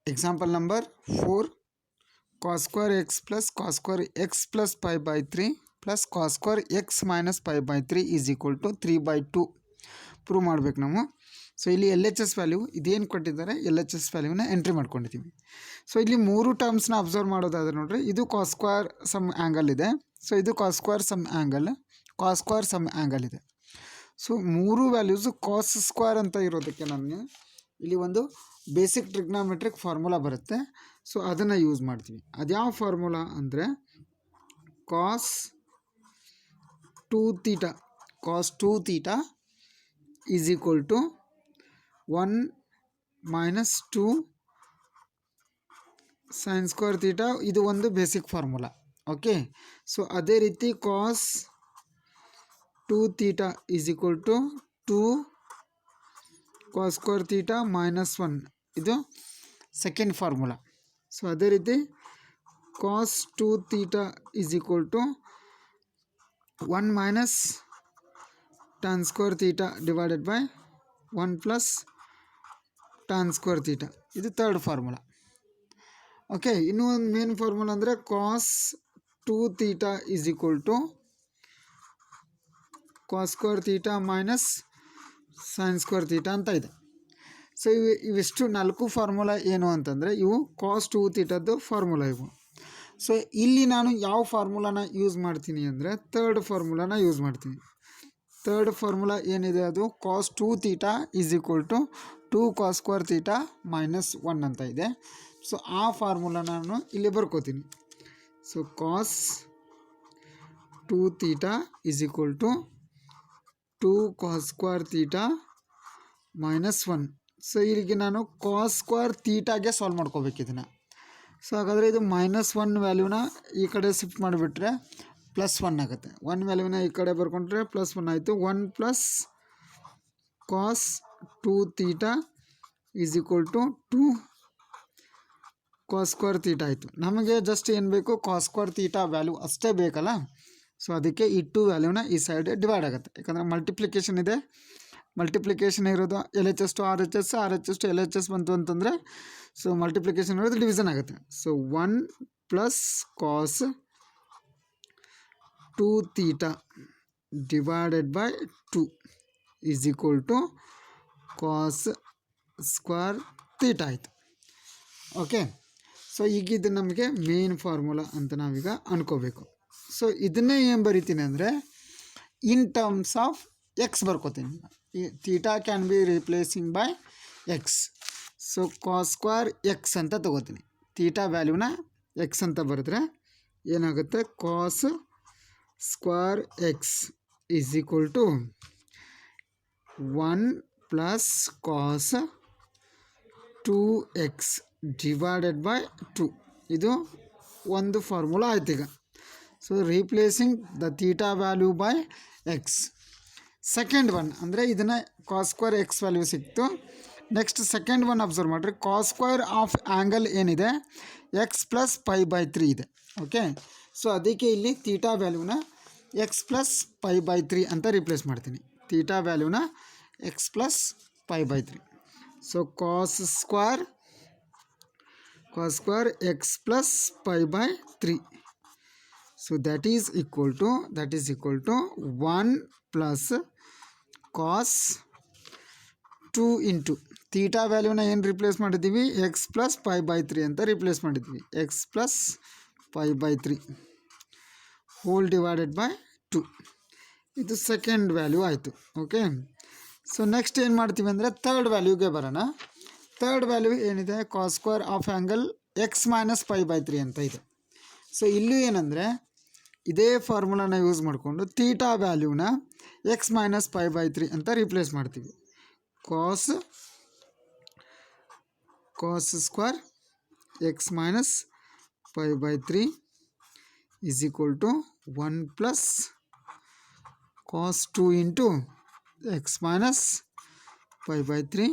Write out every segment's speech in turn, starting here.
Example number 4, cos square x plus pi by 3 plus cos square x minus pi by 3 is equal to 3/2 prove ಮಾಡ್ಬೇಕು ನಾವು. So ಇಲ್ಲಿ L H S value ಇದೇನು ಕೊಟ್ಟಿದ್ದಾರೆ, L H S ವ್ಯಾಲ್ಯೂನ entry ಮಾಡ್ಕೊಂಡಿದ್ದೀವಿ. So ಇಲ್ಲಿ 3 ಟರ್ಮ್ಸ್ನ observe ಮಾಡೋದಾದ್ರೆ ನೋಡ್ರಿ, ಇದು ಕಾಸ್ ಸ್ಕ್ವೇರ್ ಸಮ್ ಆ್ಯಂಗಲ್ ಇದೆ. ಸೊ ಇದು ಕಾಸ್ ಸ್ಕ್ವೇರ್ ಸಮ್ ಆ್ಯಂಗಲ್ ಇದೆ. ಸೊ 3 ವ್ಯಾಲ್ಯೂಸು ಕಾಸ್ ಸ್ಕ್ವೇರ್ ಅಂತ ಇರೋದಕ್ಕೆ ನಾನು ಇಲ್ಲಿ ಒಂದು ಬೇಸಿಕ್ ಟ್ರಿಗ್ನಾಮೆಟ್ರಿಕ್ ಫಾರ್ಮುಲಾ ಬರುತ್ತೆ. ಸೊ ಅದನ್ನು ಯೂಸ್ ಮಾಡ್ತೀವಿ. ಅದ್ಯಾವ ಫಾರ್ಮುಲಾ ಅಂದರೆ ಕಾಸ್ 2 theta is equal to 1 minus 2 sin square theta. ಇದು ಒಂದು ಬೇಸಿಕ್ ಫಾರ್ಮುಲಾ. ಓಕೆ, ಸೊ ಅದೇ ರೀತಿ ಕಾಸ್ 2 theta is equal to 2 cos square theta minus 1, ಇದು ಸೆಕೆಂಡ್ ಫಾರ್ಮುಲಾ. ಸೊ ಅದೇ ರೀತಿ ಕಾಸ್ 2 theta is equal to 1 minus tan square theta divided by 1 plus tan square theta, ಇದು third formula. Okay, ಇನ್ನೂ ಒಂದು main formula ಅಂದರೆ ಕಾಸ್ 2 theta is equal to cos square theta minus sin square theta ಅಂತ ಇದೆ. So ಇವಿಷ್ಟು 4 formula ಏನು ಅಂತಂದರೆ ಇವು ಕಾಸ್ 2 ಥೀಟಾದ್ದು ಫಾರ್ಮುಲಾ ಇವು. ಸೊ ಇಲ್ಲಿ ನಾನು ಯಾವ ಫಾರ್ಮುಲಾನ ಯೂಸ್ ಮಾಡ್ತೀನಿ ಅಂದರೆ ಥರ್ಡ್ ಫಾರ್ಮುಲಾನ ಯೂಸ್ ಮಾಡ್ತೀನಿ. ಥರ್ಡ್ ಫಾರ್ಮುಲಾ ಏನಿದೆ ಅದು ಕಾಸ್ 2 theta is equal to 2 cos square theta minus 1 ಅಂತ ಇದೆ. ಸೊ ಆ ಫಾರ್ಮುಲಾ ನಾನು ಇಲ್ಲಿ ಬರ್ಕೋತೀನಿ. So cos 2 theta is equal to 2 cos square theta minus 1. So ಇಲ್ಲಿಗೆ ನಾನು ಕಾಸ್ ಸ್ಕ್ವೇರ್ ಥೀಟಾಗೆ ಸಾಲ್ವ್ ಮಾಡ್ಕೋಬೇಕು ಇದನ್ನು. ಸೊ ಹಾಗಾದರೆ ಇದು -1 ವ್ಯಾಲ್ಯೂನ ಈ ಕಡೆ ಶಿಫ್ಟ್ ಮಾಡಿಬಿಟ್ರೆ +1 ಆಗುತ್ತೆ. 1 ವ್ಯಾಲ್ಯೂನ ಈ ಕಡೆ ಬರ್ಕೊಂಡ್ರೆ +1 ಆಯಿತು. 1 plus cos 2 theta is equal to 2 cos square theta ಆಯಿತು. ನಮಗೆ ಜಸ್ಟ್ ಏನು ಬೇಕು, ಕಾಸ್ ಸ್ಕ್ವೇರ್ ಥೀಟಾ ವ್ಯಾಲ್ಯೂ ಅಷ್ಟೇ ಬೇಕಲ್ಲ. ಸೊ ಅದಕ್ಕೆ ಈ 2 ವ್ಯಾಲ್ಯೂನ ಈ ಸೈಡ್ ಡಿವೈಡ್ ಆಗುತ್ತೆ. ಯಾಕಂದರೆ ಮಲ್ಟಿಪ್ಲಿಕೇಶನ್ ಇದೆ. ಮಲ್ಟಿಪ್ಲಿಕೇಶನ್ ಇರೋದು L H S to R H S, R H S to L H S ಬಂತು ಅಂತಂದರೆ ಸೊ ಮಲ್ಟಿಪ್ಲಿಕೇಶನ್ ಇರೋದು ಡಿವಿಷನ್ ಆಗುತ್ತೆ. So 1 plus cos 2 theta divided by 2 is equal to cos square theta ಆಯಿತು. Okay, so ಈಗ ಇದು ನಮಗೆ main formula ಅಂತ ನಾವೀಗ ಅನ್ಕೋಬೇಕು. ಸೊ ಇದನ್ನೇ ಏನು ಬರಿತೀನಿ ಅಂದರೆ ಇನ್ ಟರ್ಮ್ಸ್ ಆಫ್ ಎಕ್ಸ್ ಬರ್ಕೋತೀನಿ. Theta can be replacing by x. So cos square x ಅಂತ ತಗೋತೀನಿ. ಥೀಟಾ ವ್ಯಾಲ್ಯೂನ ಎಕ್ಸ್ ಅಂತ ಬರೆದ್ರೆ ಏನಾಗುತ್ತೆ, cos square x is equal to 1 plus cos 2x divided by 2. ಇದು ಒಂದು ಫಾರ್ಮುಲಾ ಆಯ್ತು ಈಗ. So replacing the theta value by x. Second one ಅಂದರೆ ಇದನ್ನು ಕಾಸ್ ಸ್ಕ್ವೇರ್ ಎಕ್ಸ್ ವ್ಯಾಲ್ಯೂ ಸಿಕ್ತು. ನೆಕ್ಸ್ಟ್ ಸೆಕೆಂಡ್ ಒನ್ ಅಬ್ಸರ್ವ್ ಮಾಡಿರಿ. ಕಾಸ್ ಸ್ಕ್ವೇರ್ ಆಫ್ ಆ್ಯಂಗಲ್ ಏನಿದೆ x plus pi by 3 ಇದೆ. ಓಕೆ, ಸೊ ಅದಕ್ಕೆ ಇಲ್ಲಿ ಥೀಟಾ ವ್ಯಾಲ್ಯೂನ ಎಕ್ಸ್ ಪ್ಲಸ್ ಪೈ ಬೈ 3 ಅಂತ ರಿಪ್ಲೇಸ್ ಮಾಡ್ತೀನಿ. ಥೀಟಾ ವ್ಯಾಲ್ಯೂನ x plus pi by 3. So cos square x plus pi by 3. So that is equal to 1 plus cos 2 into theta ವ್ಯಾಲ್ಯೂನ ಏನು replace ಮಾಡಿದ್ದೀವಿ, ಎಕ್ಸ್ ಪ್ಲಸ್ ಪೈ ಬೈ 3 ಅಂತ replace ಮಾಡಿದ್ವಿ. X plus pi by 3 whole divided by 2. ಇದು second value ಆಯಿತು. Okay, so next ಏನು ಮಾಡ್ತೀವಿ ಅಂದರೆ ಥರ್ಡ್ ವ್ಯಾಲ್ಯೂಗೆ ಬರೋಣ. ಥರ್ಡ್ ವ್ಯಾಲ್ಯೂ ಏನಿದೆ, cos square of angle x minus pi by 3 ಅಂತ ಇದೆ. ಸೊ ಇಲ್ಲೂ ಏನಂದರೆ ಇದೇ ಫಾರ್ಮುಲಾನ ಯೂಸ್ ಮಾಡಿಕೊಂಡು ಥೀಟಾ ವ್ಯಾಲ್ಯೂನ ಎಕ್ಸ್ ಮೈನಸ್ ಪೈ ಬೈ 3 ಅಂತ ರಿಪ್ಲೇಸ್ ಮಾಡ್ತೀವಿ. Cos square x minus pi by 3 is equal to 1 plus cos 2 into x minus pi by 3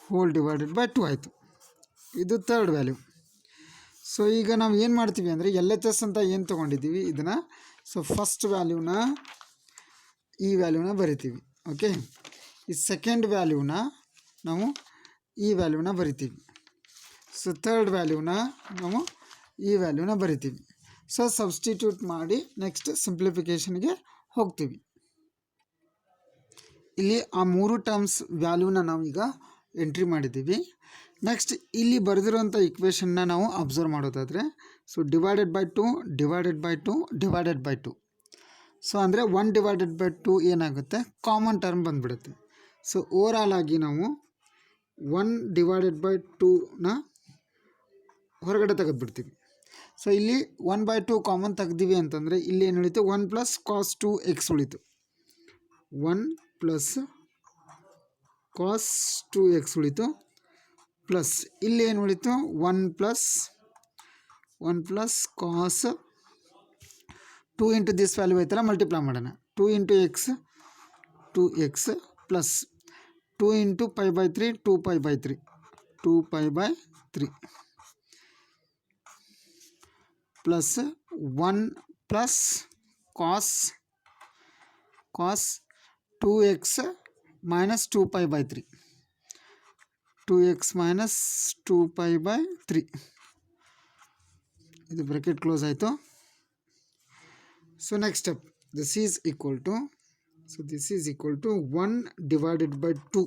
whole divided by 2 ಆಯಿತು. ಇದು ಥರ್ಡ್ ವ್ಯಾಲ್ಯೂ. ಸೊ ಈಗ ನಾವು ಏನು ಮಾಡ್ತೀವಿ ಅಂದರೆ ಎಲ್ ಎಚ್ ಎಸ್ ಅಂತ ಏನು ತೊಗೊಂಡಿದ್ದೀವಿ ಇದನ್ನು, ಸೊ ಫಸ್ಟ್ ವ್ಯಾಲ್ಯೂನ ಈ ವ್ಯಾಲ್ಯೂನ ಬರಿತೀವಿ. ಓಕೆ, ಈ ಸೆಕೆಂಡ್ ವ್ಯಾಲ್ಯೂನ ನಾವು ಈ ವ್ಯಾಲ್ಯೂನ ಬರಿತೀವಿ. ಸೊ ಥರ್ಡ್ ವ್ಯಾಲ್ಯೂನ ನಾವು ಈ ವ್ಯಾಲ್ಯೂನ ಬರಿತೀವಿ. ಸೊ ಸಬ್ಸ್ಟಿಟ್ಯೂಟ್ ಮಾಡಿ ನೆಕ್ಸ್ಟ್ ಸಿಂಪ್ಲಿಫಿಕೇಷನ್ಗೆ ಹೋಗ್ತೀವಿ. ಇಲ್ಲಿ ಆ 3 ಟರ್ಮ್ಸ್ ವ್ಯಾಲ್ಯೂನ ನಾವೀಗ ಎಂಟ್ರಿ ಮಾಡಿದ್ದೀವಿ. ನೆಕ್ಸ್ಟ್ ಇಲ್ಲಿ ಬರೆದಿರುವಂಥ ಇಕ್ವೇಷನ್ನ ನಾವು ಅಬ್ಸರ್ವ್ ಮಾಡೋದಾದರೆ, so divided by 2 divided by 2 divided by 2. So ಅಂದರೆ 1 ಡಿವೈಡೆಡ್ ಬೈ 2 ಏನಾಗುತ್ತೆ, ಕಾಮನ್ ಟರ್ಮ್ ಬಂದುಬಿಡುತ್ತೆ. ಸೊ ಓವರಾಲ್ ಆಗಿ ನಾವು 1 ಡಿವೈಡೆಡ್ ಬೈ 2ನ ಹೊರಗಡೆ ತೆಗೆದುಬಿಡ್ತೀವಿ. ಸೊ ಇಲ್ಲಿ 1/2 ಕಾಮನ್ ತೆಗ್ದೀವಿ ಅಂತಂದರೆ ಇಲ್ಲಿ ಏನು ಉಳಿತು, 1 ಪ್ಲಸ್ ಕಾಸ್ 2x ಉಳಿತು. 1 ಪ್ಲಸ್ ಕಾಸ್ 2x ಉಳಿತು. ಪ್ಲಸ್ ಇಲ್ಲಿ ಏನು ಉಳಿತು, 1 plus cos 2 into this value ಐತಲ್ಲ, ಮಲ್ಟಿಪ್ಲೈ ಮಾಡೋಣ. 2 into x 2x plus 2 into π/3 2π/3 2π/3 plus 1 plus cos 2x minus 2π/3 2x minus 2π/3. ಇದು ಬ್ರಾಕೆಟ್ ಕ್ಲೋಸ್ ಆಯಿತು. So next step, this is equal to 1 divided by 2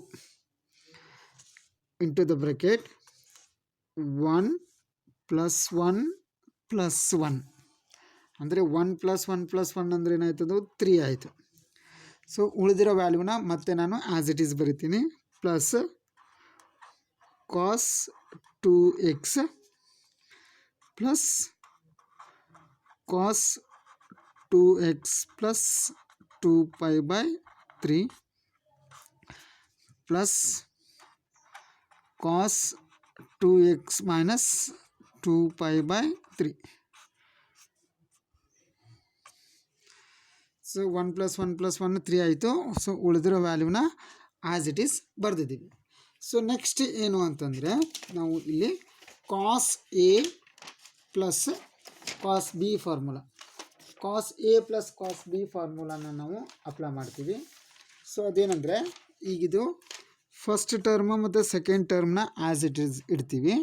into the bracket 1 plus 1 plus 1 ಅಂದರೆ 1 plus 1 plus 1 ಅಂದರೆ ಏನಾಯ್ತದು, 3 ಆಯಿತು. So ಉಳಿದಿರೋ ವ್ಯಾಲ್ಯೂನ ಮತ್ತೆ ನಾನು as it is ಬರಿತೀನಿ. Plus cos 2x plus cos 2x plus 2π/3 plus cos 2x minus 2π/3. So 1 plus 1 plus 1 3 ಆಯಿತು. So ಉಳಿದಿರೋ ವ್ಯಾಲ್ಯೂನ ಆ್ಯಸ್ ಇಟ್ ಈಸ್ ಬರೆದಿದ್ದೀವಿ. ಸೊ ನೆಕ್ಸ್ಟ್ ಏನು ಅಂತಂದರೆ, ನಾವು ಇಲ್ಲಿ cos A plus cos B formula, cos A plus cos B ಫಾರ್ಮುಲಾನ ನಾವು ಅಪ್ಲೈ ಮಾಡ್ತೀವಿ. ಸೊ ಅದೇನೆಂದರೆ, ಈಗಿದು ಫಸ್ಟ್ ಟರ್ಮ್ ಮತ್ತು ಸೆಕೆಂಡ್ ಟರ್ಮ್ನ ಆ್ಯಸ್ ಇಟ್ ಈಸ್ ಇಡ್ತೀವಿ.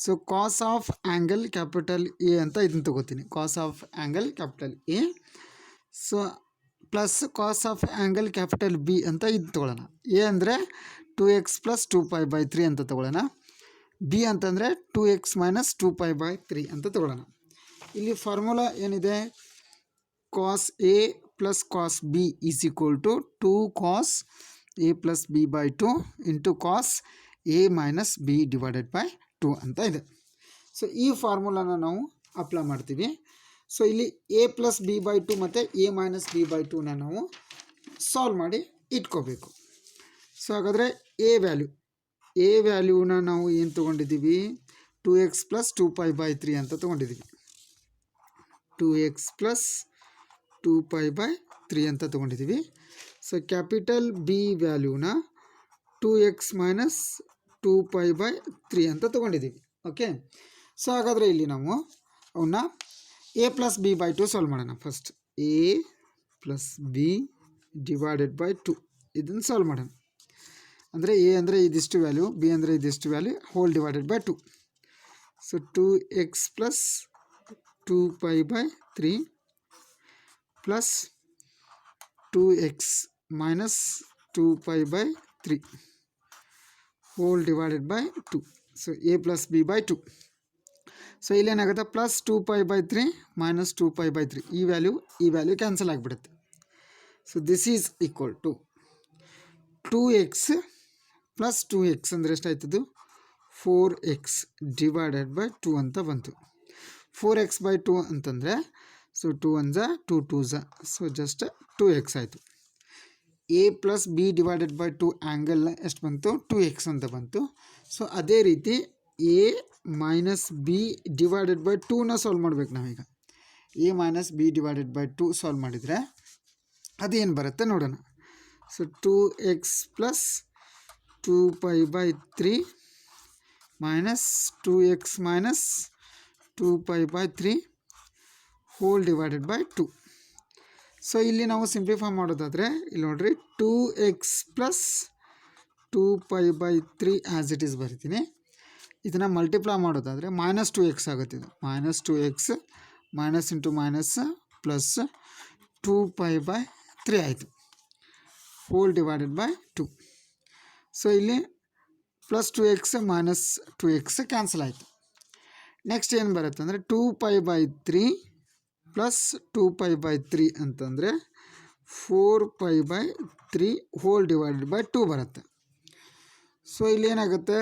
So cos of angle capital A ಅಂತ ಇದನ್ನು ತಗೋತೀನಿ, cos of angle capital A. So plus cos of angle capital B ಅಂತ ಇದು ತೊಗೊಳ್ಳೋಣ. ಎ ಅಂದರೆ 2x ಪ್ಲಸ್ 2π/3 ಅಂತ ತೊಗೊಳ್ಳೋಣ. ಬಿ ಅಂತಂದರೆ 2x ಮೈನಸ್ 2π/3 ಅಂತ ತೊಗೊಳ್ಳೋಣ. ಇಲ್ಲಿ ಫಾರ್ಮುಲಾ ಏನಿದೆ, cos A plus cos B is equal to 2 cos A plus b/2 into cos A minus B divided by 2 ಅಂತ ಇದೆ. ಸೊ ಈ ಫಾರ್ಮುಲಾನ ನಾವು ಅಪ್ಲೈ ಮಾಡ್ತೀವಿ. ಸೊ ಇಲ್ಲಿ ಎ ಪ್ಲಸ್ b/2 ಮತ್ತು ಎ ಮೈನಸ್ b/2ನ ನಾವು ಸಾಲ್ವ್ ಮಾಡಿ ಇಟ್ಕೋಬೇಕು. ಸೊ ಹಾಗಾದರೆ ಎ ವ್ಯಾಲ್ಯೂನ ನಾವು ಏನು ತೊಗೊಂಡಿದ್ದೀವಿ, 2x ಪ್ಲಸ್ 2π/3 ಅಂತ ತೊಗೊಂಡಿದ್ದೀವಿ. 2x ಪ್ಲಸ್ 2π/3 ಅಂತ ತೊಗೊಂಡಿದ್ದೀವಿ. ಸೊ ಕ್ಯಾಪಿಟಲ್ ಬಿ ವ್ಯಾಲ್ಯೂನ 2x ಮೈನಸ್ 2π/3 ಅಂತ ತೊಗೊಂಡಿದ್ದೀವಿ. ಓಕೆ. ಸೊ ಹಾಗಾದರೆ ಇಲ್ಲಿ ನಾವು ಅವನ್ನ ಎ ಪ್ಲಸ್ b/2 ಸಾಲ್ವ್ ಮಾಡೋಣ. First A plus B divided by 2 ಇದನ್ನು ಸಾಲ್ವ್ ಮಾಡೋಣ. ಅಂದರೆ ಎ ಅಂದರೆ ಇದಿಷ್ಟು ವ್ಯಾಲ್ಯೂ, ಬಿ ಅಂದರೆ ಇದಿಷ್ಟು value, whole divided by 2. So 2x plus 2π/3 plus 2x minus 2π/3 whole divided by 2. So A plus b/2. So ಇಲ್ಲೇನಾಗುತ್ತೆ, plus 2π/3 minus 2π/3 ಈ ವ್ಯಾಲ್ಯೂ ಕ್ಯಾನ್ಸಲ್ ಆಗಿಬಿಡುತ್ತೆ. So this is equal to 2x plus 2x ಅಂದರೆ ಎಷ್ಟಾಯ್ತದು, 4x divided by 2 ಅಂತ ಬಂತು. 4x/2 ಅಂತಂದರೆ, so 2 1 2 2 so just 2x ಆಯಿತು. A plus B divided by 2 angle ಎಷ್ಟು ಬಂತು, 2x ಅಂತ ಬಂತು. ಸೊ ಅದೇ ರೀತಿ A minus B divided by 2ನ ಸಾಲ್ವ್ ಮಾಡ್ಬೇಕು ನಾವೀಗ. A minus B divided by 2 solve ಮಾಡಿದರೆ ಅದೇನು ಬರುತ್ತೆ ನೋಡೋಣ. So 2x plus 2π/3 minus 2x minus 2π/3 whole divided by 2. So ಇಲ್ಲಿ ನಾವು ಸಿಂಪ್ಲಿಫೈ ಮಾಡೋದಾದರೆ ಇಲ್ಲಿ ನೋಡ್ರಿ, 2x plus 2π/3 as it is ಬರಿತೀನಿ. ಇದನ್ನು ಮಲ್ಟಿಪ್ಲೈ ಮಾಡೋದಾದರೆ -2x ಆಗುತ್ತೆ. ಇದು -2x minus into minus plus 2π/3 ಆಯಿತು, ಹೋಲ್ ಡಿವೈಡೆಡ್ ಬೈ 2. ಸೊ ಇಲ್ಲಿ +2x -2x ಕ್ಯಾನ್ಸಲ್ ಆಯಿತು. ನೆಕ್ಸ್ಟ್ ಏನು ಬರುತ್ತೆ ಅಂದರೆ 2π/3 ಪ್ಲಸ್ 2π/3 ಅಂತಂದರೆ 4π/3 ಹೋಲ್ ಡಿವೈಡೆಡ್ ಬೈ 2 ಬರುತ್ತೆ. ಸೊ ಇಲ್ಲಿ ಏನಾಗುತ್ತೆ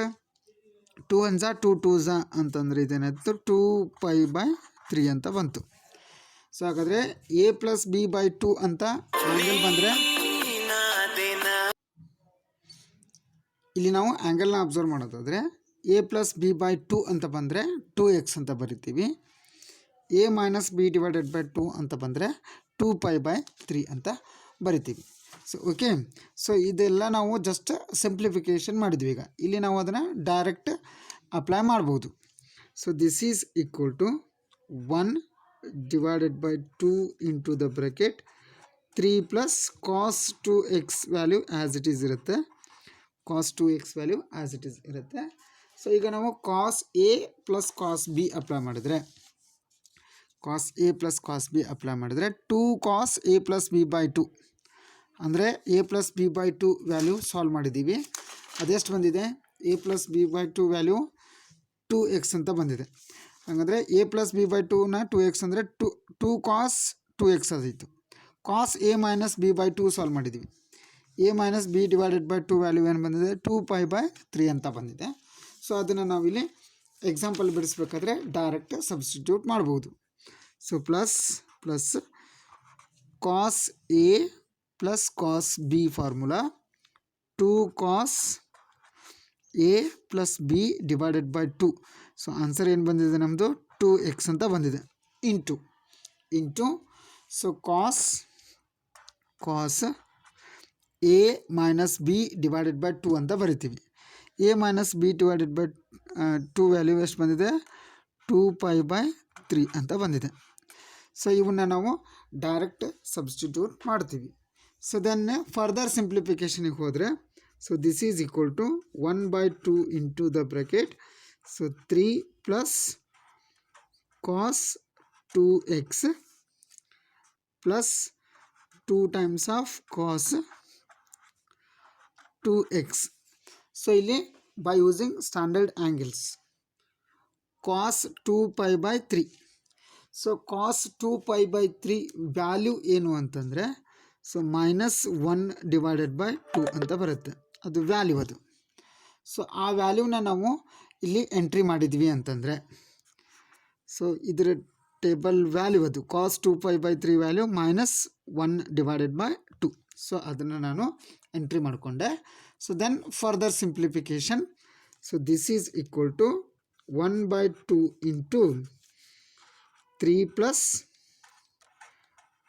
2 1 2 2 ಅಂತಂದರೆ ಇದೇನಾಯಿತು 2π/3 ಅಂತ ಬಂತು. ಸೊ ಹಾಗಾದರೆ a+b/2 ಅಂತ ಆ್ಯಂಗಲ್ ಬಂದರೆ ಇಲ್ಲಿ ನಾವು ಆ್ಯಂಗಲ್ನ ಅಬ್ಸರ್ವ್ ಮಾಡೋದಾದರೆ a+b/2 ಅಂತ ಬಂದರೆ 2x ಅಂತ ಬರಿತೀವಿ. a - b/2 ಅಂತ ಬಂದರೆ 2π/3 ಅಂತ ಬರಿತೀವಿ. ಸೊ ಓಕೆ, ಸೊ ಇದೆಲ್ಲ ನಾವು ಜಸ್ಟ್ ಸಿಂಪ್ಲಿಫಿಕೇಷನ್ ಮಾಡಿದ್ವಿ. ಈಗ ಇಲ್ಲಿ ನಾವು ಅದನ್ನು ಡೈರೆಕ್ಟ್ ಅಪ್ಲೈ ಮಾಡ್ಬೋದು. So this is equal to 1/2 into the bracket 3 plus cos 2x value as it is ಇರುತ್ತೆ. cos 2x value as it is ಇರುತ್ತೆ. ಸೊ ಈಗ ನಾವು cos a plus cos b apply ಮಾಡಿದರೆ cos a plus cos b apply ಮಾಡಿದರೆ 2cos a+b/2 ಅಂದರೆ a+b/2 value solve ಮಾಡಿದ್ದೀವಿ. ಅದೆಷ್ಟು ಬಂದಿದೆ? a+b/2 ವ್ಯಾಲ್ಯೂ 2x ಅಂತ ಬಂದಿದೆ. ಹಾಗಾದರೆ a+b/2ನ 2x ಅಂದರೆ 2cos 2x ಆಯಿತು. cos a - b/2 ಸಾಲ್ವ್ ಮಾಡಿದ್ದೀವಿ. a - b/2 ವ್ಯಾಲ್ಯೂ ಏನು ಬಂದಿದೆ? 2π/3 ಅಂತ ಬಂದಿದೆ. ಸೊ ಅದನ್ನು ನಾವಿಲ್ಲಿ ಎಕ್ಸಾಂಪಲ್ ಬಿಡಿಸ್ಬೇಕಾದ್ರೆ ಡೈರೆಕ್ಟ್ ಸಬ್ಸ್ಟಿಟ್ಯೂಟ್ ಮಾಡ್ಬೋದು. So plus cos a plus cos b formula 2cos a plus b divided by 2. So answer ಏನು ಬಂದಿದೆ ನಮ್ಮದು? 2x ಅಂತ ಬಂದಿದೆ. Into so cos a minus b divided by 2 ಅಂತ ಬರಿತೀವಿ. a - b/2 ವ್ಯಾಲ್ಯೂ ಎಷ್ಟು ಬಂದಿದೆ? 2π/3 ಅಂತ ಬಂದಿದೆ. ಸೊ ಇವನ್ನ ನಾವು ಡೈರೆಕ್ಟ್ ಸಬ್ಸ್ಟಿಟ್ಯೂಟ್ ಮಾಡ್ತೀವಿ. ಸೊ ದೆನ್ ಫರ್ದರ್ ಸಿಂಪ್ಲಿಫಿಕೇಷನಿಗೆ ಹೋದರೆ so this is equal to 1/2 into the bracket so 3 plus cos 2x plus 2 times of cos 2x. So ಇಲ್ಲಿ by using standard angles cos 2π/3. So cos 2π/3 value ಏನು ಅಂತಂದರೆ so -1/2 ಅಂತ ಬರುತ್ತೆ, ಅದು value ಅದು. So ಆ ವ್ಯಾಲ್ಯೂನ ನಾವು ಇಲ್ಲಿ ಎಂಟ್ರಿ ಮಾಡಿದ್ವಿ ಅಂತಂದರೆ ಸೊ ಇದರ ಟೇಬಲ್ ವ್ಯಾಲ್ಯೂ ಅದು cos 2π/3 ವ್ಯಾಲ್ಯೂ -1/2. ಸೊ ಅದನ್ನು ನಾನು ಎಂಟ್ರಿ ಮಾಡಿಕೊಂಡೆ. So then further simplification. So this is equal to 1/2 into 3 plus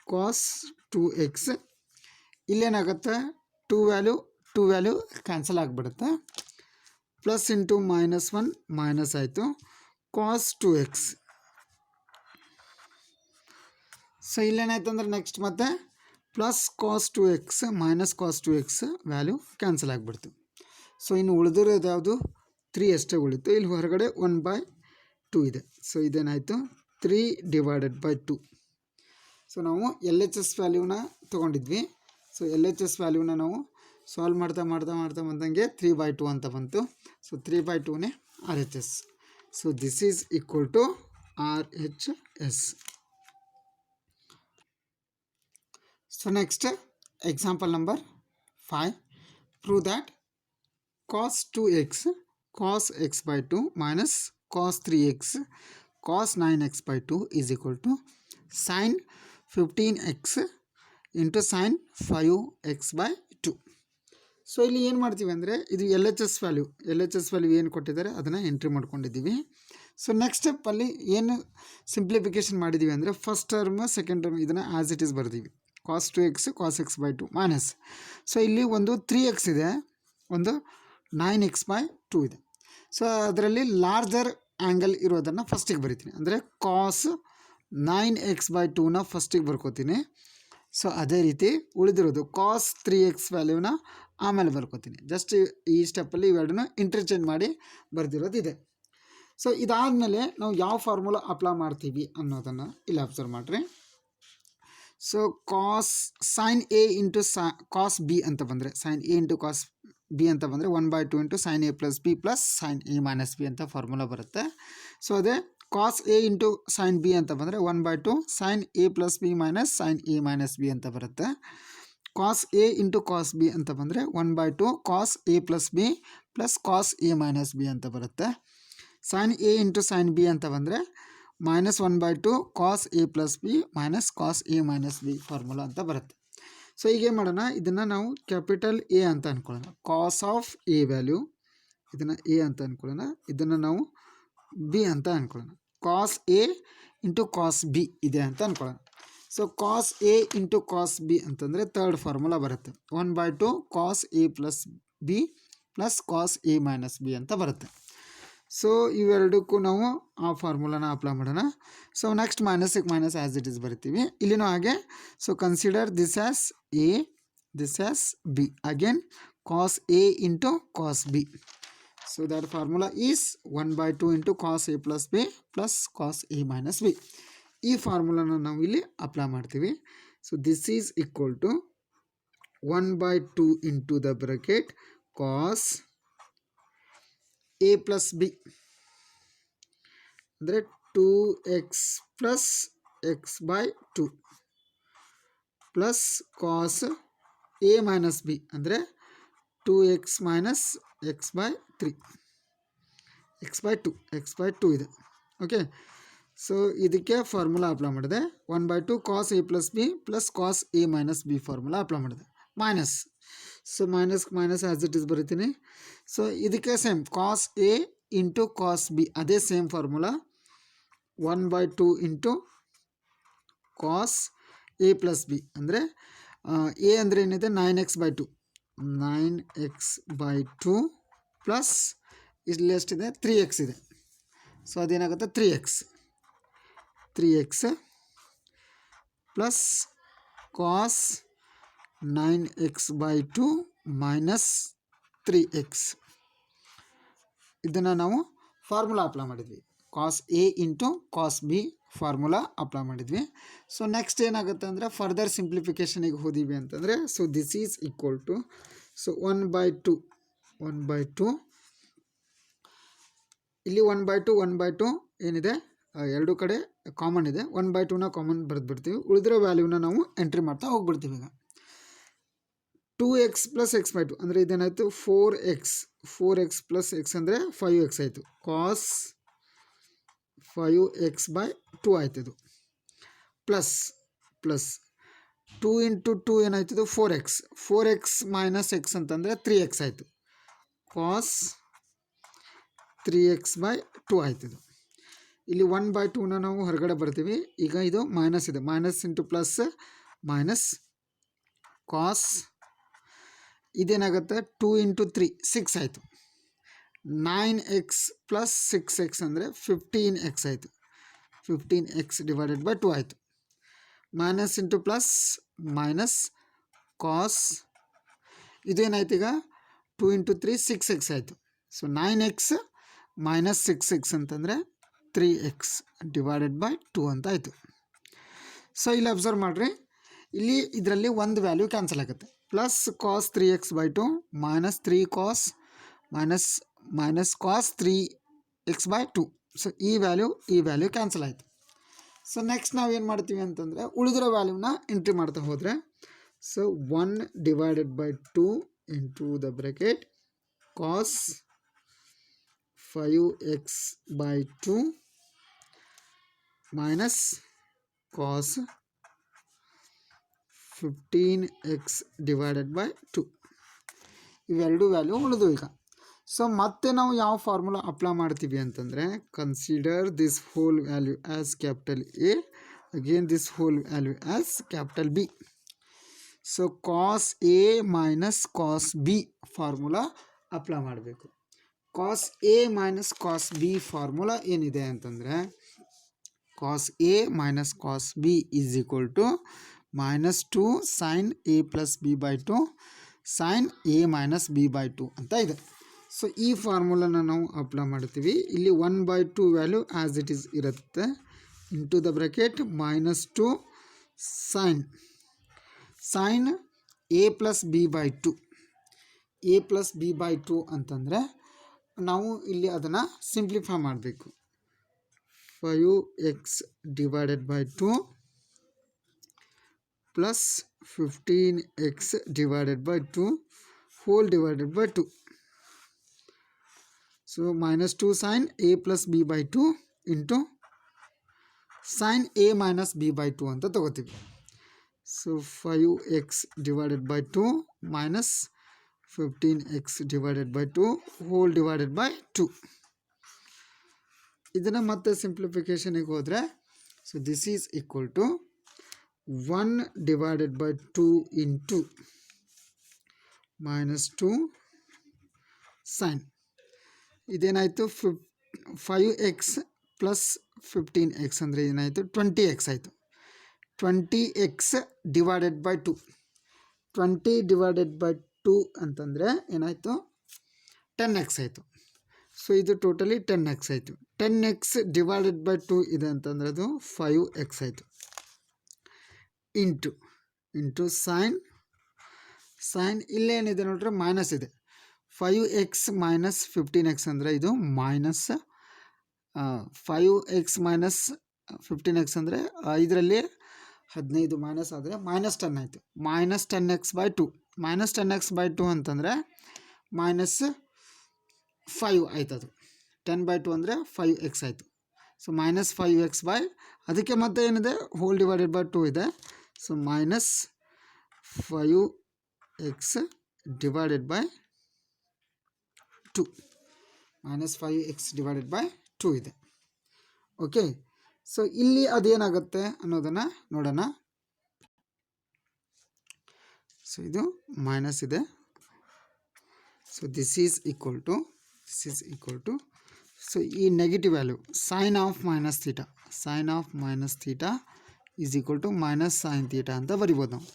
cos 2x. ಇಲ್ಲೇನಾಗುತ್ತೆ 2 ವ್ಯಾಲ್ಯೂ ಕ್ಯಾನ್ಸಲ್ ಆಗಿಬಿಡುತ್ತೆ. ಪ್ಲಸ್ ಇಂಟು -1 ಮೈನಸ್ ಆಯಿತು cos 2x. ಸೊ ಇಲ್ಲೇನಾಯ್ತು ಅಂದರೆ ನೆಕ್ಸ್ಟ್ ಮತ್ತೆ plus cos 2x minus cos 2x value cancel ಆಗಿಬಿಡ್ತು. So ಇನ್ನು ಉಳಿದಿರೋದು ಯಾವುದು? 3 ಅಷ್ಟೇ ಉಳಿತು. ಇಲ್ಲಿ ಹೊರಗಡೆ 1/2 ಇದೆ. ಸೊ ಇದೇನಾಯಿತು 3/2. ಸೊ ನಾವು LHS ವ್ಯಾಲ್ಯೂನ ತೊಗೊಂಡಿದ್ವಿ. ಸೊ LHS ವ್ಯಾಲ್ಯೂನ ನಾವು ಸಾಲ್ವ್ ಮಾಡ್ತಾ ಬಂದಂಗೆ 3/2 ಅಂತ ಬಂತು. ಸೊ 3/2ನೇ RHS. So this is equal to RHS. So next example number 5. Prove that cos 2x cos x/2 minus cos 3x cos 9x/2 is equal to sin 15x into sin 5x/2. So ಇಲ್ಲಿ ಏನು ಮಾಡ್ತೀವಿ ಅಂದರೆ ಇದು LHS value ಏನು ಕೊಟ್ಟಿದ್ದಾರೆ ಅದನ್ನು entry ಮಾಡ್ಕೊಂಡಿದ್ದೀವಿ. So next ಸ್ಟೆಪ್ಪಲ್ಲಿ ಏನು ಸಿಂಪ್ಲಿಫಿಕೇಷನ್ ಮಾಡಿದ್ದೀವಿ ಅಂದರೆ ಫಸ್ಟ್ ಟರ್ಮ್ ಸೆಕೆಂಡ್ ಟರ್ಮ್ ಇದನ್ನು ಆ್ಯಸ್ ಇಟ್ ಈಸ್ ಬರ್ತೀವಿ. cos 2x cos x/2 minus. So ಇಲ್ಲಿ ಒಂದು 3x ಇದೆ, ಒಂದು 9x/2 ಇದೆ. ಸೊ ಅದರಲ್ಲಿ ಲಾರ್ಜರ್ ಆ್ಯಂಗಲ್ ಇರೋದನ್ನು ಫಸ್ಟಿಗೆ ಬರಿತೀನಿ. ಅಂದರೆ cos 9x/2ನ ಫಸ್ಟಿಗೆ ಬರ್ಕೋತೀನಿ. ಸೊ ಅದೇ ರೀತಿ ಉಳಿದಿರೋದು cos 3x ವ್ಯಾಲ್ಯೂನ ಆಮೇಲೆ ಬರ್ಕೋತೀನಿ. ಜಸ್ಟ್ ಈ ಸ್ಟೆಪ್ಪಲ್ಲಿ ಇವೆರಡನ್ನೂ ಇಂಟರ್ಚೇಂಜ್ ಮಾಡಿ ಬರ್ದಿರೋದು ಇದೆ. ಸೊ ಇದಾದಮೇಲೆ ನಾವು ಯಾವ ಫಾರ್ಮುಲಾ ಅಪ್ಲೈ ಮಾಡ್ತೀವಿ ಅನ್ನೋದನ್ನು ಇಲ್ಲಿ ಅಬ್ಸರ್ವ್ ಮಾಡಿರಿ. So sine a into cos b ಅಂತ ಬಂದರೆ, sine a into cos b ಅಂತ ಬಂದರೆ 1/2 into sine A plus B plus sine A minus B ಅಂತ ಫಾರ್ಮುಲಾ ಬರುತ್ತೆ. ಸೊ ಅದೇ cos A into sine b ಅಂತ ಬಂದರೆ 1/2 sine A plus b minus sine A minus B ಅಂತ ಬರುತ್ತೆ. Cos A into cos b ಅಂತ ಬಂದರೆ 1/2 cos A plus B plus cos A minus B ಅಂತ ಬರುತ್ತೆ. Sine a into sine b ಅಂತ ಬಂದರೆ -1/2 cos A plus b minus cos A minus B formula ಅಂತ ಬರುತ್ತೆ. ಸೊ ಈಗ ಏನು ಮಾಡೋಣ, ಇದನ್ನು ನಾವು ಕ್ಯಾಪಿಟಲ್ ಎ ಅಂತ ಅಂದ್ಕೊಳ್ಳೋಣ. ಕಾಸ್ ಆಫ್ ಎ ವ್ಯಾಲ್ಯೂ ಇದನ್ನು ಎ ಅಂತ ಅಂದ್ಕೊಳ್ಳೋಣ, ಇದನ್ನು ನಾವು ಬಿ ಅಂತ ಅಂದ್ಕೊಳ್ಳೋಣ. Cos A into cos B ಇದೆ ಅಂತ ಅಂದ್ಕೊಳ್ಳೋಣ. So cos A into cos B ಅಂತಂದರೆ ಥರ್ಡ್ ಫಾರ್ಮುಲಾ ಬರುತ್ತೆ. 1/2 cos A plus B plus cos A minus B ಅಂತ ಬರುತ್ತೆ. ಸೊ ಇವೆರಡಕ್ಕೂ ನಾವು ಆ ಫಾರ್ಮುಲಾನ ಅಪ್ಲೈ ಮಾಡೋಣ. ಸೊ ನೆಕ್ಸ್ಟ್ ಮೈನಸ್ಗೆ ಮೈನಸ್ ಆ್ಯಸ್ ಇಟ್ ಈಸ್ ಬರಿತೀವಿ. ಇಲ್ಲಿನೂ ಹಾಗೆ. So consider this as A, this as b. Again cos A into cos b. So that formula is 1/2 into cos A plus B plus cos A minus b. ಈ ಫಾರ್ಮುಲಾನ ನಾವು ಇಲ್ಲಿ apply ಮಾಡ್ತೀವಿ. So this is equal to 1/2 into the bracket cos A plus B ಅಂದರೆ 2x plus x/2 plus cos A minus b ಅಂದರೆ 2x minus x/3 x/2 ಇದೆ. Okay, so ಇದಕ್ಕೆ formula apply ಮಾಡಿದೆ. 1/2 cos A plus B plus cos A minus B formula apply ಮಾಡಿದೆ. Minus, so minus as it is ಬರಿತೀನಿ. So ಇದಕ್ಕೆ same cos A into cos B, ಅದೇ same formula 1/2 into cos A plus B ಅಂದರೆ A ಅಂದರೆ ಏನಿದೆ 9x/2 9x/2 plus ಇಲ್ಲಿ ಎಷ್ಟಿದೆ 3x ಇದೆ. ಸೊ ಅದೇನಾಗುತ್ತೆ 3x plus cos 9x/2 minus 3x. ಇದನ್ನು ನಾವು ಫಾರ್ಮುಲಾ ಅಪ್ಲೈ ಮಾಡಿದ್ವಿ. Cos A into cos B formula apply ಮಾಡಿದ್ವಿ. ಸೊ ನೆಕ್ಸ್ಟ್ ಏನಾಗುತ್ತೆ ಅಂದರೆ ಫರ್ದರ್ ಸಿಂಪ್ಲಿಫಿಕೇಷನಿಗೆ ಹೋದಿವಿ ಅಂತಂದರೆ, so this is equal to, so 1/2 ಇಲ್ಲಿ 1/2 ಏನಿದೆ ಎರಡು ಕಡೆ ಕಾಮನ್ ಇದೆ. 1/2ನ ಕಾಮನ್ ಬರೆದ್ಬಿಡ್ತೀವಿ. ಉಳಿದಿರೋ ವ್ಯಾಲ್ಯೂನ ನಾವು ಎಂಟ್ರಿ ಮಾಡ್ತಾ ಹೋಗ್ಬಿಡ್ತೀವಿ. ಈಗ 2x ಪ್ಲಸ್ x/2 ಅಂದರೆ ಇದೇನಾಯಿತು 4x ಪ್ಲಸ್ x ಅಂದರೆ 5x ಆಯಿತು. ಕಾಸ್ 5x/2 ಆಯ್ತು. ಇದು ಪ್ಲಸ್ 2 ಇಂಟು 2 ಏನಾಯ್ತು 4x ಮೈನಸ್ x ಅಂತಂದರೆ 3x ಆಯಿತು. ಕಾಸ್ 3x/2 ಆಯ್ತು. ಇದು ಇಲ್ಲಿ 1/2ನ ನಾವು ಹೊರಗಡೆ ಬರ್ತೀವಿ. ಈಗ ಇದು ಮೈನಸ್ ಇದೆ, minus into plus minus cos ಇದೇನಾಗುತ್ತೆ 2 ಇಂಟು 3 6 ಆಯಿತು. 9x ಪ್ಲಸ್ 6x ಅಂದರೆ 15x ಆಯಿತು. 15x ಡಿವೈಡೆಡ್ ಬೈ 2 ಆಯಿತು. Minus into plus minus cos ಇದೇನಾಯ್ತು ಈಗ 2 ಇಂಟು 3 6x ಆಯಿತು. ಸೊ 9x ಮೈನಸ್ 6x ಅಂತಂದರೆ 3x ಡಿವೈಡೆಡ್ ಬೈ 2 ಅಂತ ಆಯಿತು. ಸೊ ಇಲ್ಲಿ ಅಬ್ಸರ್ವ್ ಮಾಡಿರಿ, ಇಲ್ಲಿ ಇದರಲ್ಲಿ ಒಂದು ವ್ಯಾಲ್ಯೂ ಕ್ಯಾನ್ಸಲ್ ಆಗುತ್ತೆ. Plus cos 3x/2 minus 3 cos minus cos 3x/2. So ಈ ವ್ಯಾಲ್ಯೂ ಕ್ಯಾನ್ಸಲ್ ಆಯಿತು. ಸೊ ನೆಕ್ಸ್ಟ್ ನಾವು ಏನು ಮಾಡ್ತೀವಿ ಅಂತಂದರೆ ಉಳಿದಿರೋ ವ್ಯಾಲ್ಯೂನ ಎಂಟ್ರಿ ಮಾಡ್ತಾ ಹೋದರೆ, so 1 divided by 2 into the bracket cos 5x/2 minus cos 15x divided by 2 ಇವೆರಡು ವ್ಯಾಲ್ಯೂ ಉಳಿದು. ಈಗ ಸೊ ಮತ್ತೆ ನಾವು ಯಾವ ಫಾರ್ಮುಲಾ ಅಪ್ಲೈ ಮಾಡ್ತೀವಿ ಅಂತಂದರೆ, consider this whole value as capital A, again this whole value as capital B. So cos A minus cos B formula apply ಮಾಡಬೇಕು. Cos A minus cos B formula ಏನಿದೆ ಅಂತಂದರೆ, cos A minus cos B is equal to -2 sine A plus B by 2 sine A minus B by 2 ಅಂತ ಇದೆ. So ಈ ಫಾರ್ಮುಲಾನ ನಾವು apply ಮಾಡ್ತೀವಿ. ಇಲ್ಲಿ 1/2 ವ್ಯಾಲ್ಯೂ ಆ್ಯಸ್ ಇಟ್ ಈಸ್ ಇರುತ್ತೆ, into the bracket -2 sine a + b/2. a + b/2 ಅಂತಂದರೆ ನಾವು ಇಲ್ಲಿ ಅದನ್ನು ಸಿಂಪ್ಲಿಫೈ ಮಾಡಬೇಕು. 5x / 2 plus 15x / 2 whole divided by 2. So -2 sine a + b/2 into sine a - b/2 ಅಂತ ತಗೋತೀವಿ. So 5x / 2 minus 15x / 2 whole divided by 2. ಇದನ್ನು ಮತ್ತೆ ಸಿಂಪ್ಲಿಫಿಕೇಷನಿಗೆ ಹೋದರೆ so this is equal to 1 / 2 into -2 sine ಇದೇನಾಯಿತು 5x ಪ್ಲಸ್ 15x ಅಂದರೆ ಏನಾಯಿತು 20x ಆಯಿತು. 20x divided by 2. 20 divided by 2 ಅಂತಂದರೆ ಏನಾಯಿತು 10x ಆಯಿತು. ಸೊ ಇದು ಟೋಟಲಿ 10x ಆಯಿತು. 10x ಡಿವೈಡೆಡ್ ಬೈ 2 ಇದೆ ಅಂತಂದರೆ ಅದು 5x ಆಯಿತು. ಇಂಟು ಸೈನ್ ಇಲ್ಲೇನಿದೆ ನೋಡ್ರೆ ಮೈನಸ್ ಇದೆ. 5x ಮೈನಸ್ 15x ಅಂದರೆ ಇದು ಮೈನಸ್ 5x ಮೈನಸ್ 15x ಅಂದರೆ ಇದರಲ್ಲಿ 15 ಮೈನಸ್ ಆದರೆ -10 ಆಯಿತು. -10x/2 -10x/2 ಅಂತಂದರೆ -5 ಆಯ್ತು. ಅದು 10/2 ಅಂದರೆ 5x ಆಯಿತು. ಸೊ -5x ಅದಕ್ಕೆ ಮತ್ತೆ ಏನಿದೆ ಹೋಲ್ ಡಿವೈಡೆಡ್ ಬೈ 2 ಇದೆ. So -5x divided by 2 -5x divided by 2 ಇದೆ. ಓಕೆ, ಸೊ ಇಲ್ಲಿ ಅದೇನಾಗುತ್ತೆ ಅನ್ನೋದನ್ನು ನೋಡೋಣ. ಸೊ ಇದು ಮೈನಸ್ ಇದೆ. So this is equal to so ಈ negative value sine of minus theta is equal to minus sine theta ಅಂತ ಬರಿಬೋದು ನಾವು.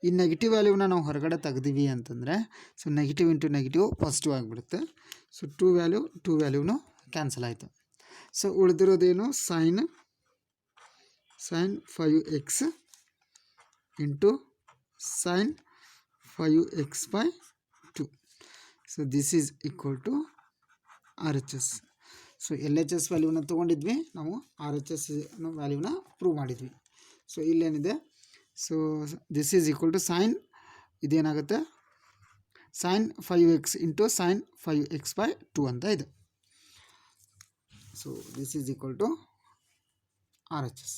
ಈ ನೆಗೆಟಿವ್ ವ್ಯಾಲ್ಯೂನ ನಾವು ಹೊರಗಡೆ ತೆಗ್ದೀವಿ ಅಂತಂದರೆ so negative into negative positive ಆಗಿಬಿಡುತ್ತೆ. ಸೊ 2 ವ್ಯಾಲ್ಯೂನು ಕ್ಯಾನ್ಸಲ್ ಆಯಿತು. ಸೊ ಉಳಿದಿರೋದೇನು sign 5x into sign 5x/2. So this is equal to RHS. So LHS ವ್ಯಾಲ್ಯೂನ ತೊಗೊಂಡಿದ್ವಿ, ನಾವು RHS ವ್ಯಾಲ್ಯೂನ ಪ್ರೂವ್ ಮಾಡಿದ್ವಿ. ಸೊ ಇಲ್ಲೇನಿದೆ so this is equal to sign ಇದೇನಾಗುತ್ತೆ sign 5x into sign 5x/2 ಅಂತ ಇದೆ. So this is equal to RHS.